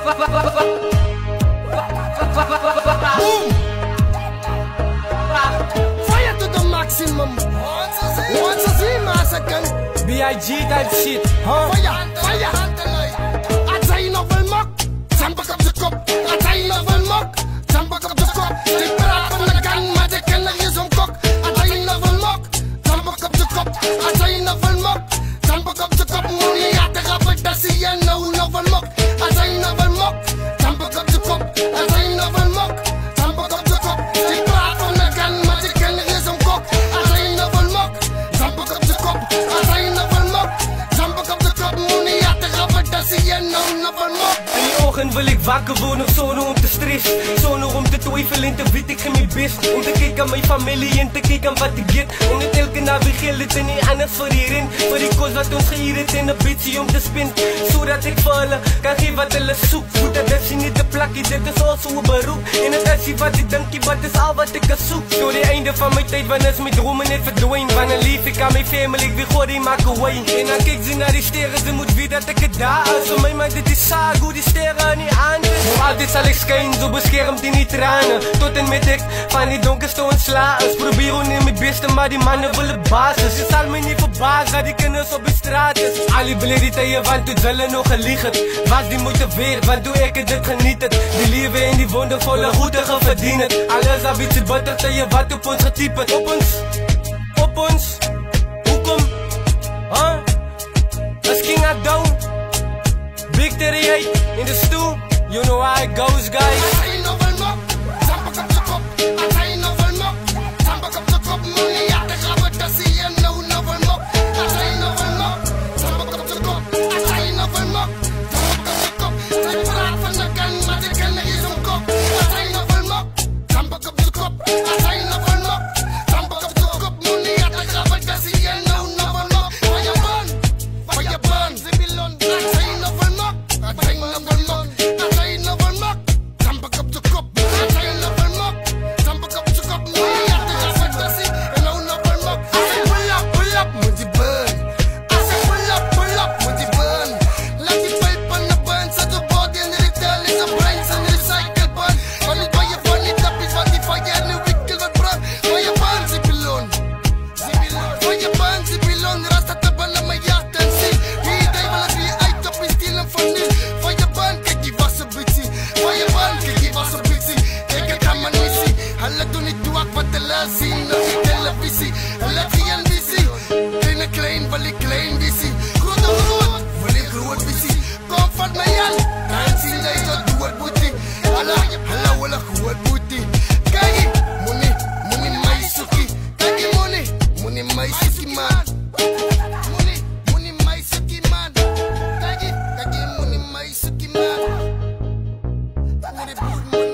Boom! Fire to the maximum. Once a see massacre. B.I.G. type shit, huh? Fire, fire. I try novel mock. Jump up the cup. I try novel mock. Jump up the cup. They praat van de gun, maar they kennen je zo'n kok. I try novel mock. Jump up the cup. I try novel mock. Jump up the cup. Money at the cup. Dat zie je nou novel mock. I try novel mock. Jump up the cup. I try novel mock. Jump up the cup. They praat van de gun, maar they kennen je zo'n kok. I try novel mock. Jump up the cup. I try novel mock. Jump up the cup. Money at the cup. Dat zie je nou novel mock. In die ogen wil ik wakker worden zonder om te stress. Zonder om te twijfelen te weet ik geen meer best. Om te kijken aan mijn familie en te kijken aan wat ik get. Om het elke navigeren het en niet anders voor hierin. Voor die kost wat ons gehierd het en een beetje om te spin. Zodat ik voor hulle kan geven wat hulle zoekt. Goed dat is niet de plakje, dit is al zo'n beroep. En het is wat ik denk, wat is al wat ik zoek. Door die einde van mijn tijd, wanneer is mijn dromen net verdwijn. Wanneer lief ik aan mijn family, ik wil gewoon die maken away. En dan kijk ze naar die sterren, ze moet weten dat ik het daar is. Voor mij maakt dit is saai, hoe die sterren niet aan. Altijd zal ik schijnen, zo beschermd in die tranen. Tot en met ik van die donkerste ontslaan. Probeer hoe niet mijn beste, maar die mannen willen basis. Het zal me niet verbazen dat die kennis op de straat is. Ali beleid die tegen, want toen zullen nog geliegen. Was die moeite weer, want toen ik het geniet het. Die leven in die wondervolle goede verdienen het. Alles al iets butter tegen wat op ons getypet. Op ons, hoekom? Huh? Let's king out down. Big 38 in the stool. You know how it goes, guys. I try novel mock. Jump up the cup. I try novel mock. Jump up the cup. Money at the club. Dat zie je nou novel mock. I try novel mock. Jump up the cup. I try novel mock. Jump up the cup. They praat van de gun, maar they kennen je zo'n kop. I try novel mock. Jump up the cup. I try novel mock. Jump up the cup. Money at the club. Dat zie je nou novel mock. Fire burn. Fire burn. Zibilon. I try novel mock. I try novel mock. I try novel mock. Jump up the cup. I try novel mock. Jump up the cup. Money at the club. Dat zie je nou novel mock. I say pull up, moet die burn. I say pull up, moet die burn. Laat die pijp aan de burn. Zet de body in de retail is een brains en de recycle burn. Van het waar je van niet heb is wat die fire en de wikkel wat brand. Waar je burn, Zibilon. Waar je burn, Zibilon. Rasta te ballen mijn jacht en zie. Wie die wil het wie uit op is stielen van nu. Waar je burn, kijk die was een bitchie. Waar je burn, kijk die was een bitchie. Kijk het aan mijn missie. Hulle doen niet toe wat te laat zien op die televisie. Hulle geen visie. Klein wil ik klein visie. Grote groot wil ik groot visie. Kom van mij aan. Dan zien jij tot doe het boetie. Hala wil ik groot boetie. Kijk, money mij zoekie. Kijk, money mij zoekie man. Money mij zoekie man. Kijk, money mij zoekie man. Money